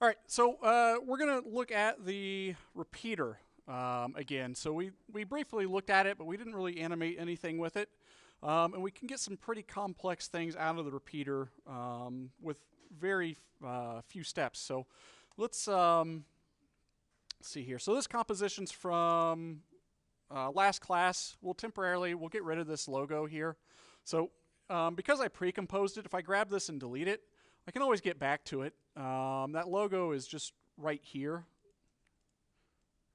All right, so we're going to look at the repeater again. So we briefly looked at it, but we didn't really animate anything with it. And we can get some pretty complex things out of the repeater with very few steps. So let's see here. So this composition's from last class. We'll get rid of this logo here. So because I pre-composed it, if I grab this and delete it, I can always get back to it. That logo is just right here.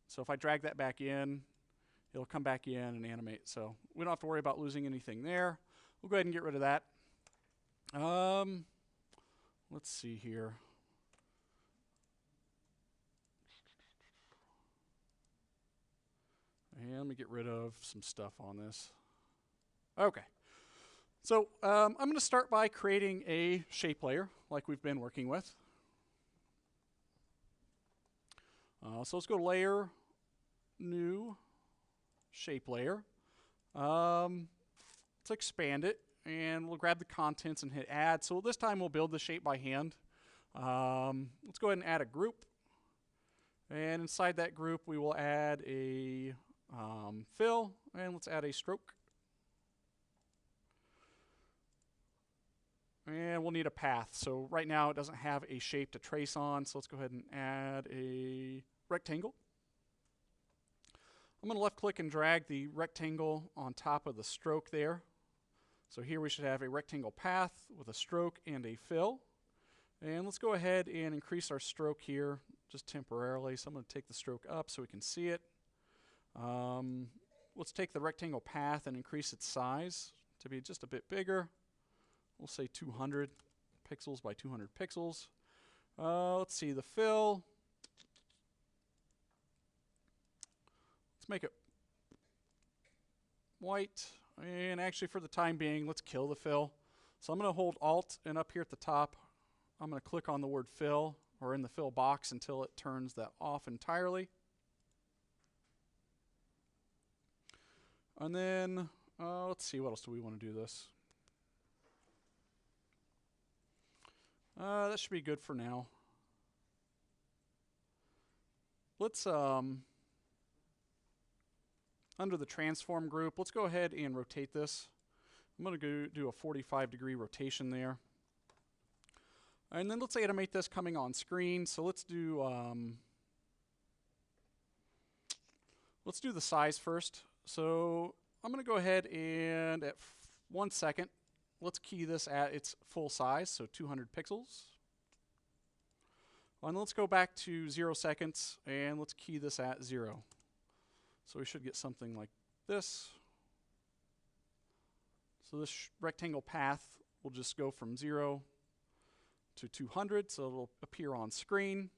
So if I drag that back in, it'll come back in and animate. So we don't have to worry about losing anything there. We'll go ahead and get rid of that. Let's see here. And let me get rid of some stuff on this. Okay. So I'm going to start by creating a shape layer like we've been working with. So let's go to Layer, New, Shape Layer. Let's expand it, and we'll grab the contents and hit Add. So this time we'll build the shape by hand. Let's go ahead and add a group. And inside that group we will add a fill, and let's add a stroke. And we'll need a path. So right now it doesn't have a shape to trace on, so let's go ahead and add a rectangle. I'm going to left click and drag the rectangle on top of the stroke there. So here we should have a rectangle path with a stroke and a fill. And let's go ahead and increase our stroke here just temporarily. So I'm going to take the stroke up so we can see it. Let's take the rectangle path and increase its size to be just a bit bigger. We'll say 200 pixels by 200 pixels. Let's see, the fill. Let's make it white. And actually, for the time being, let's kill the fill. So I'm going to hold Alt, and up here at the top, I'm going to click on the word fill, or in the fill box, until it turns that off entirely. And then, let's see, what else do we want to do this? That should be good for now. Let's, under the transform group, let's go ahead and rotate this. I'm going to do a 45-degree rotation there. And then let's animate this coming on screen. So let's do the size first. So I'm going to go ahead and at 1 second, let's key this at its full size, so 200 pixels. And let's go back to 0 seconds, and let's key this at 0. So we should get something like this. So this rectangle path will just go from 0 to 200, so it'll appear on screen.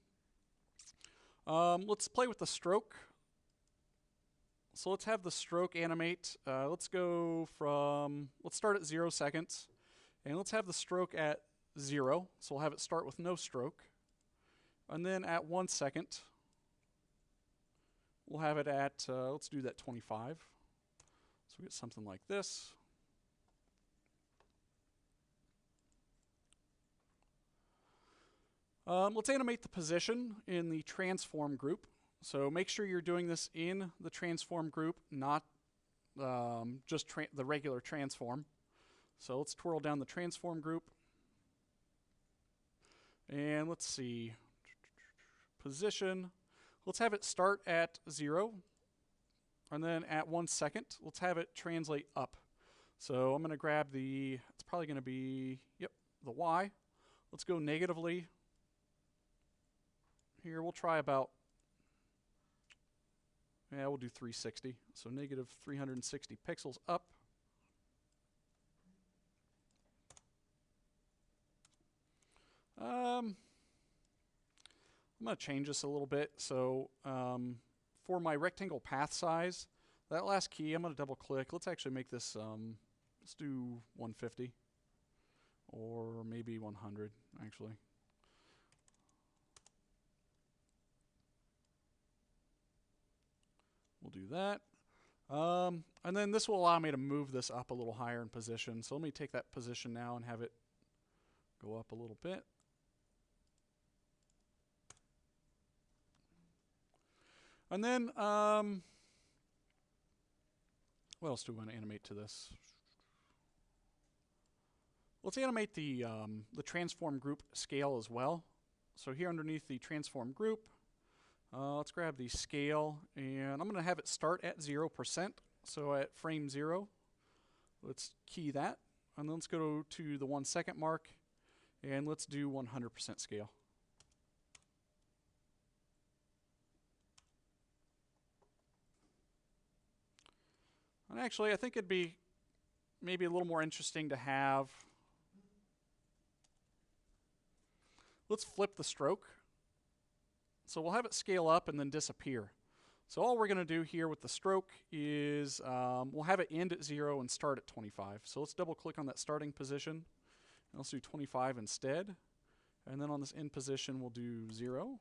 Let's play with the stroke. So let's have the stroke animate. Let's start at 0 seconds. And let's have the stroke at 0. So we'll have it start with no stroke. And then at 1 second, we'll have it at, let's do that 25. So we get something like this. Let's animate the position in the transform group. So make sure you're doing this in the transform group, not just the regular transform. So let's twirl down the transform group. And let's see, position. Let's have it start at 0. And then at 1 second, let's have it translate up. So I'm going to grab it's probably going to be, the Y. Let's go negatively. Here, we'll try about, we'll do 360. So negative 360 pixels up. I'm going to change this a little bit. So for my rectangle path size, that last key, I'm going to double click. Let's actually make this, let's do 150 or maybe 100 actually. We'll do that. And then this will allow me to move this up a little higher in position. So let me take that position now and have it go up a little bit. And then, what else do we want to animate to this? Let's animate the transform group scale as well. So here underneath the transform group, let's grab the scale, and I'm going to have it start at 0%. So at frame 0, let's key that. And then let's go to the 1 second mark, and let's do 100% scale. And actually, I think it'd be maybe a little more interesting to have, let's flip the stroke. So we'll have it scale up and then disappear. So all we're going to do here with the stroke is we'll have it end at 0 and start at 25. So let's double click on that starting position. And let's do 25 instead. And then on this end position, we'll do 0.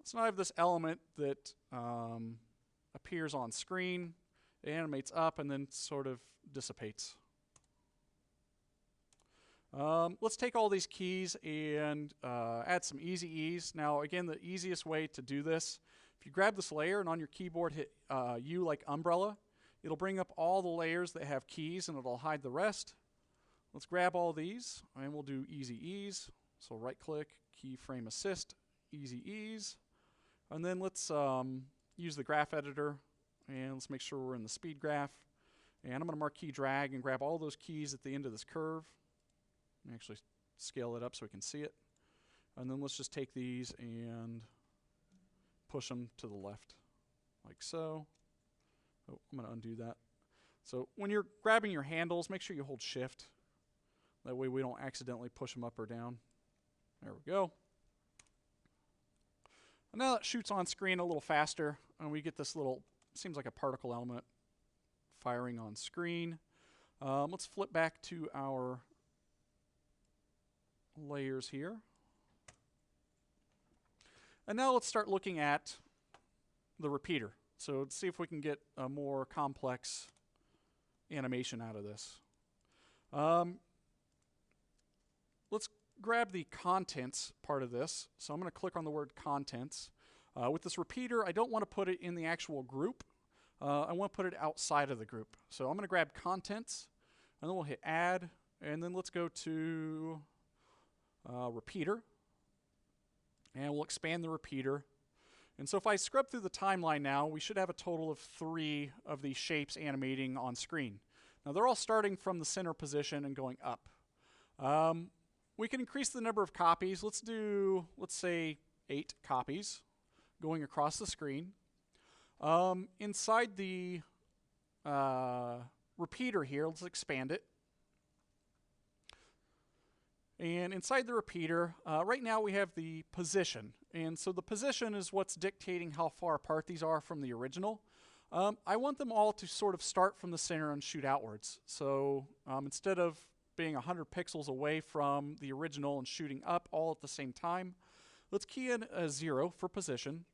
So now I have this element that appears on screen, it animates up, and then sort of dissipates. Let's take all these keys and add some easy ease. Now, again, the easiest way to do this, if you grab this layer and on your keyboard hit U like umbrella, it'll bring up all the layers that have keys and it'll hide the rest. Let's grab all these and we'll do easy ease. So right click, keyframe assist, easy ease. And then let's use the graph editor and let's make sure we're in the speed graph. And I'm going to marquee drag and grab all those keys at the end of this curve. And actually scale it up so we can see it. And then let's just take these and push them to the left, like so. Oh, I'm going to undo that. So when you're grabbing your handles, make sure you hold shift. That way we don't accidentally push them up or down. There we go. And now that shoots on screen a little faster, and we get this little, seems like a particle element firing on screen. Let's flip back to our layers here. And now let's start looking at the repeater. So let's see if we can get a more complex animation out of this. Let's grab the contents part of this. So I'm going to click on the word contents. With this repeater, I don't want to put it in the actual group. I want to put it outside of the group. So I'm going to grab contents, and then we'll hit add, and then let's go to repeater, and we'll expand the repeater. And so if I scrub through the timeline now, we should have a total of 3 of these shapes animating on screen. Now they're all starting from the center position and going up. We can increase the number of copies. Let's say 8 copies going across the screen. Inside the repeater here, let's expand it. And inside the repeater, right now we have the position. And so the position is what's dictating how far apart these are from the original. I want them all to sort of start from the center and shoot outwards. So instead of being 100 pixels away from the original and shooting up all at the same time, let's key in a 0 for position.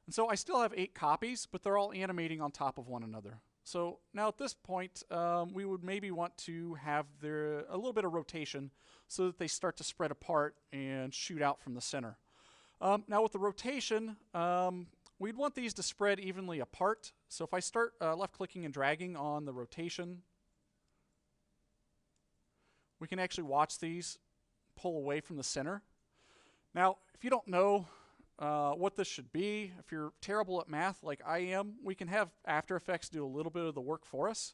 And so I still have 8 copies, but they're all animating on top of one another. So now at this point, we would maybe want to have a little bit of rotation so that they start to spread apart and shoot out from the center. Now with the rotation, we'd want these to spread evenly apart. So if I start left-clicking and dragging on the rotation, we can actually watch these pull away from the center. Now, if you don't know what this should be, if you're terrible at math like I am, we can have After Effects do a little bit of the work for us.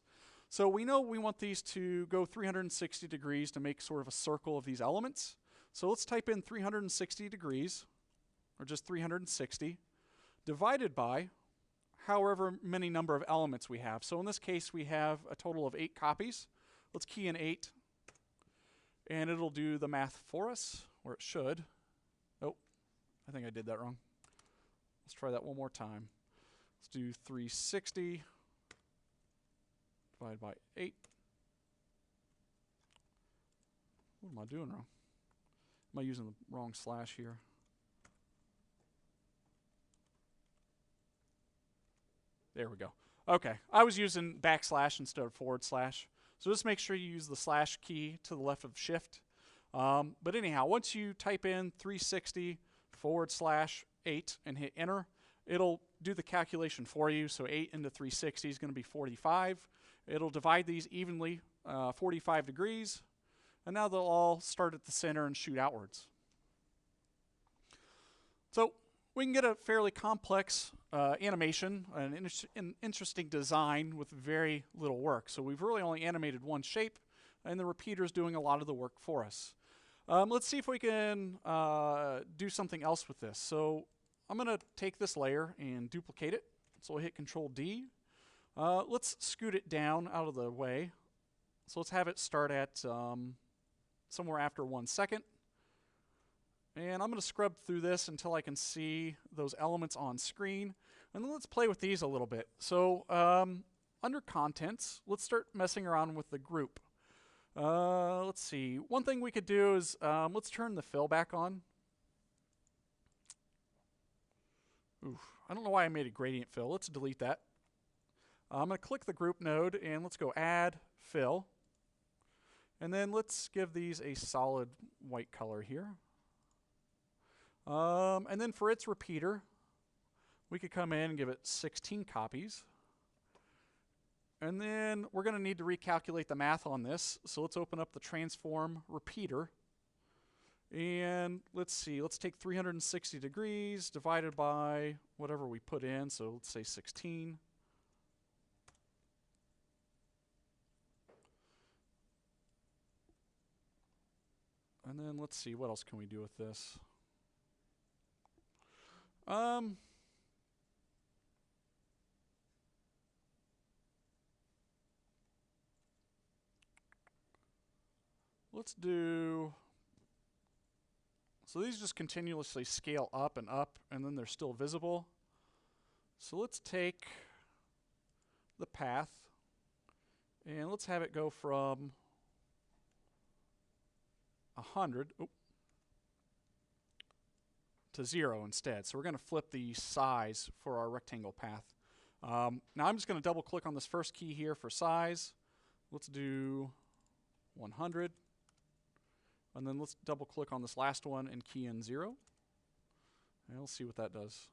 So we know we want these to go 360 degrees to make sort of a circle of these elements. So let's type in 360 degrees, or just 360, divided by however many number of elements we have. So in this case, we have a total of 8 copies. Let's key in 8, and it'll do the math for us, or it should. Oh, I think I did that wrong. Let's try that one more time. Let's do 360 divided by 8. What am I doing wrong? Am I using the wrong slash here? There we go. Okay, I was using backslash instead of forward slash. So just make sure you use the slash key to the left of shift. But anyhow, once you type in 360/8 and hit enter, it'll do the calculation for you. So 8 into 360 is going to be 45. It'll divide these evenly, 45 degrees, and now they'll all start at the center and shoot outwards. So we can get a fairly complex animation, an interesting design with very little work. So we've really only animated one shape, and the repeater is doing a lot of the work for us. Let's see if we can do something else with this. So I'm going to take this layer and duplicate it. So we'll hit Control D. Let's scoot it down out of the way. So let's have it start at somewhere after 1 second. And I'm going to scrub through this until I can see those elements on screen. And then let's play with these a little bit. So under Contents, let's start messing around with the group. Let's see. One thing we could do is let's turn the fill back on. Oof, I don't know why I made a gradient fill. Let's delete that. I'm going to click the group node and let's go Add Fill. And then let's give these a solid white color here. And then for its repeater, we could come in and give it 16 copies. And then we're going to need to recalculate the math on this. So let's open up the transform repeater. And let's see, let's take 360 degrees divided by whatever we put in. So let's say 16. And then let's see, what else can we do with this? Let's do, so these just continuously scale up, and then they're still visible. So let's take the path and let's have it go from 100 to 0 instead. So we're going to flip the size for our rectangle path. Now I'm just going to double click on this first key here for size. Let's do 100. And then let's double click on this last one and key in 0. And we'll see what that does.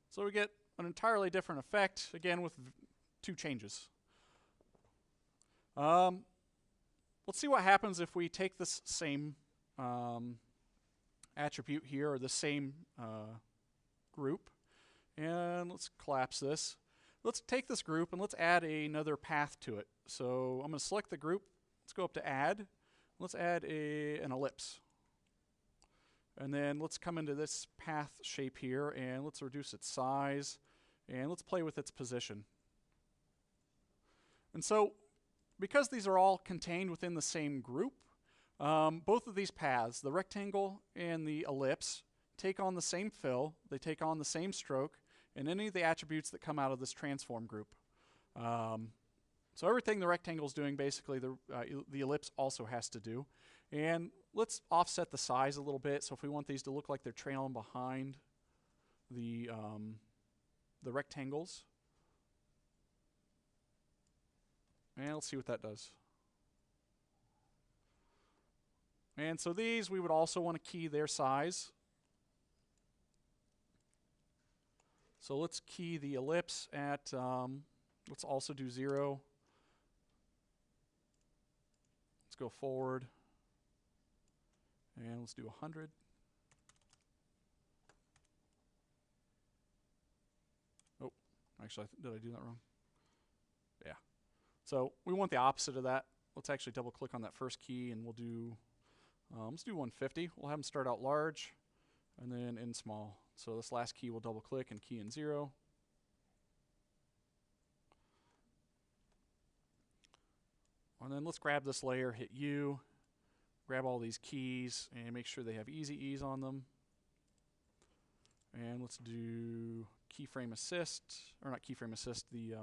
So we get an entirely different effect, again with 2 changes. Let's see what happens if we take this same attribute here, or the same group, and let's collapse this. Let's take this group and let's add another path to it. So I'm going to select the group. Let's go up to Add. Let's add an ellipse. And then let's come into this path shape here and let's reduce its size and let's play with its position. And so because these are all contained within the same group, both of these paths, the rectangle and the ellipse, take on the same fill, they take on the same stroke, and any of the attributes that come out of this transform group. So everything the rectangle is doing, basically, the ellipse also has to do. And let's offset the size a little bit. So if we want these to look like they're trailing behind the rectangles, and let's see what that does. And so these, we would also want to key their size. So let's key the ellipse at, let's also do 0. Let's go forward. And let's do 100. Oh, actually, did I do that wrong? Yeah. So we want the opposite of that. Let's actually double click on that first key and we'll do, let's do 150. We'll have them start out large and then end small. So this last key we'll double click and key in 0. And then let's grab this layer, hit U, grab all these keys and make sure they have easy ease on them. And let's do keyframe assist, or not keyframe assist, the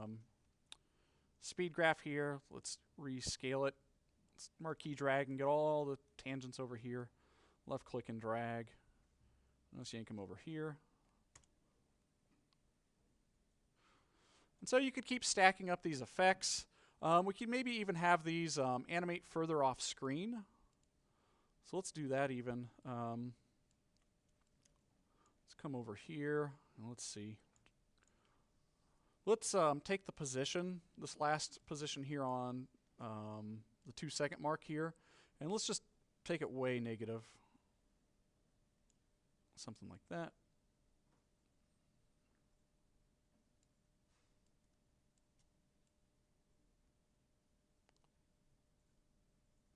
speed graph here. Let's rescale it. Let's marquee drag and get all the tangents over here. Left click and drag. Let's yank them over here. And so you could keep stacking up these effects. We can maybe even have these animate further off screen. So let's do that even. Let's come over here and let's see. Let's take the position, this last position here on the 2-second mark here, and let's just take it way negative. Something like that.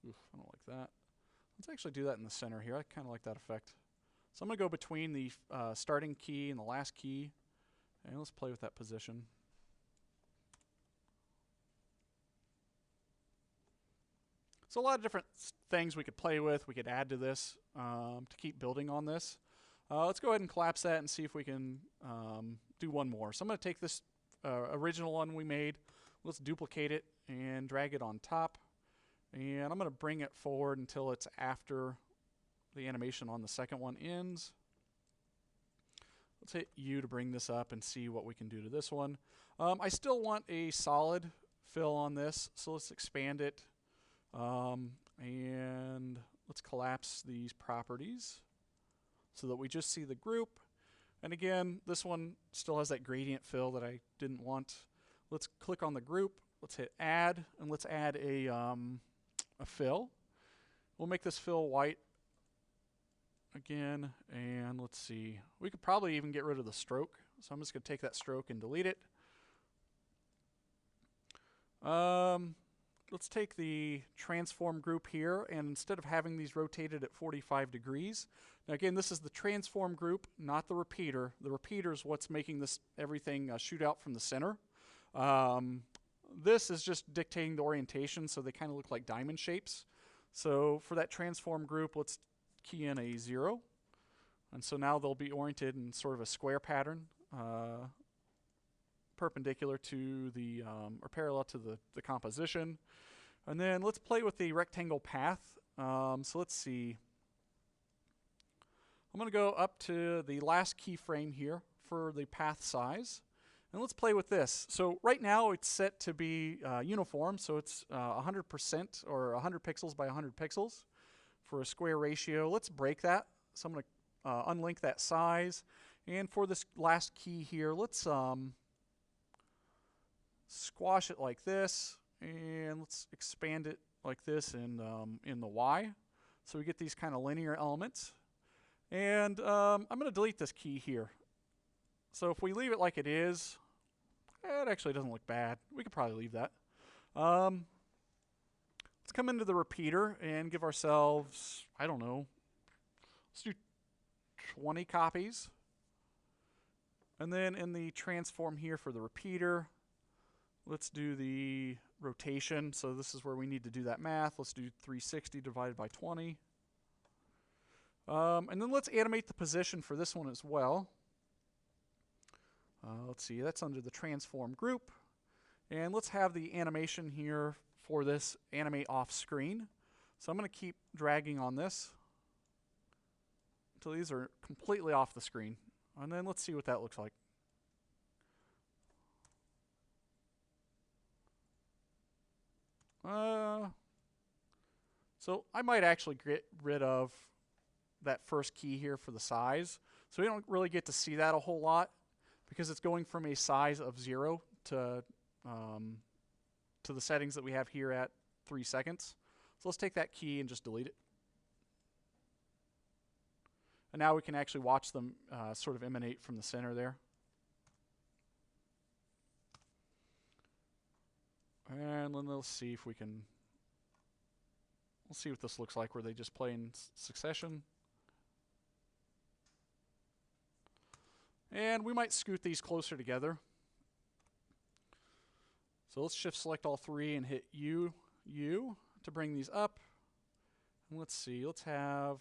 Oof, I don't like that. Let's actually do that in the center here. I kind of like that effect. So I'm going to go between the starting key and the last key, and let's play with that position. So a lot of different things we could play with, we could add to this to keep building on this. Let's go ahead and collapse that and see if we can do one more. So I'm going to take this original one we made, let's duplicate it and drag it on top. And I'm going to bring it forward until it's after the animation on the second one ends. Let's hit U to bring this up and see what we can do to this one. I still want a solid fill on this, so let's expand it. And let's collapse these properties so that we just see the group. And again, this one still has that gradient fill that I didn't want. Let's click on the group. Let's hit add, and let's add a fill. We'll make this fill white again, and let's see. We could probably even get rid of the stroke. So I'm just going to take that stroke and delete it. Let's take the transform group here, and instead of having these rotated at 45 degrees, now again, this is the transform group, not the repeater. The repeater is what's making this everything shoot out from the center. This is just dictating the orientation, so they kind of look like diamond shapes. So for that transform group, let's key in a 0. And so now they'll be oriented in sort of a square pattern, perpendicular to the, or parallel to the composition. And then let's play with the rectangle path. So let's see. I'm going to go up to the last keyframe here for the path size. And let's play with this. So right now it's set to be uniform, so it's 100% or 100 pixels by 100 pixels for a square ratio. Let's break that. So I'm going to unlink that size. And for this last key here, let's squash it like this, and let's expand it like this in the Y. So we get these kind of linear elements. And I'm going to delete this key here. So if we leave it like it is, it actually doesn't look bad. We could probably leave that. Let's come into the repeater and give ourselves, I don't know, let's do 20 copies. And then in the transform here for the repeater, let's do the rotation. So this is where we need to do that math. Let's do 360 divided by 20. And then let's animate the position for this one as well. Let's see, that's under the transform group. And let's have the animation here for this animate off screen. So I'm going to keep dragging on this until these are completely off the screen. And then let's see what that looks like. So I might actually get rid of that first key here for the size. So we don't really get to see that a whole lot because it's going from a size of 0 to the settings that we have here at 3 seconds. So let's take that key and just delete it. And now we can actually watch them sort of emanate from the center there. And then let's see if we can, we'll see what this looks like where they just play in succession. And we might scoot these closer together. So let's shift select all three and hit U to bring these up. And let's see, let's have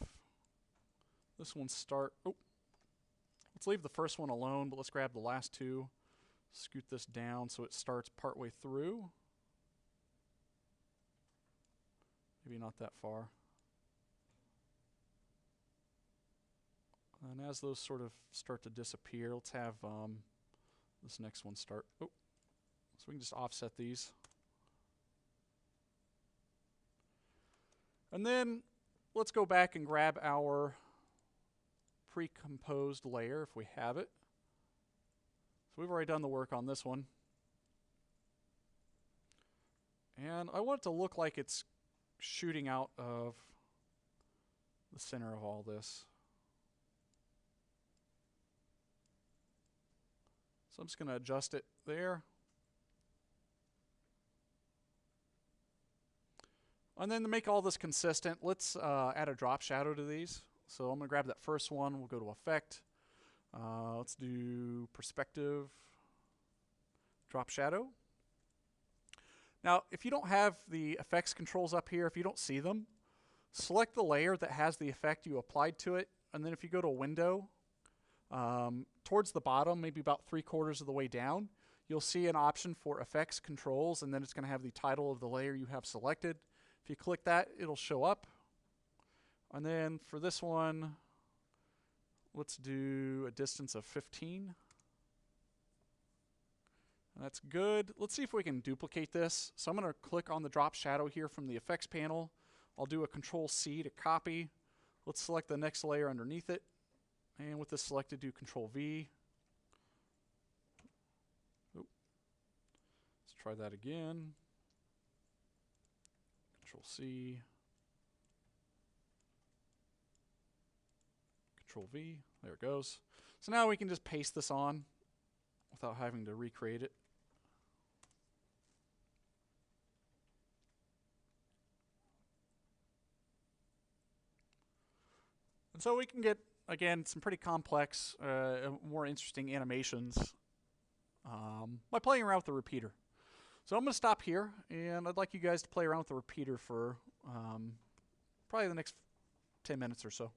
this one start. Oh, let's leave the first one alone, but let's grab the last two. Scoot this down so it starts partway through. Maybe not that far. And as those sort of start to disappear, let's have this next one start. Oh, so we can just offset these. And then let's go back and grab our pre-composed layer if we have it. So we've already done the work on this one. And I want it to look like it's shooting out of the center of all this. So I'm just going to adjust it there. And then to make all this consistent, let's add a drop shadow to these. So I'm going to grab that first one. We'll go to Effect. Let's do Perspective, Drop Shadow. Now, if you don't have the effects controls up here, if you don't see them, select the layer that has the effect you applied to it. And then if you go to Window, towards the bottom, maybe about 3/4 of the way down, you'll see an option for Effects Controls, and then it's going to have the title of the layer you have selected. If you click that, it'll show up. And then for this one, let's do a distance of 15. That's good. Let's see if we can duplicate this. So I'm going to click on the drop shadow here from the effects panel. I'll do a Control-C to copy. Let's select the next layer underneath it. And with this selected, do Control-V. Let's try that again. Control-C. Control-V. There it goes. So now we can just paste this on without having to recreate it. And so we can get, again, some pretty complex, more interesting animations by playing around with the repeater. So I'm going to stop here, and I'd like you guys to play around with the repeater for probably the next 10 minutes or so.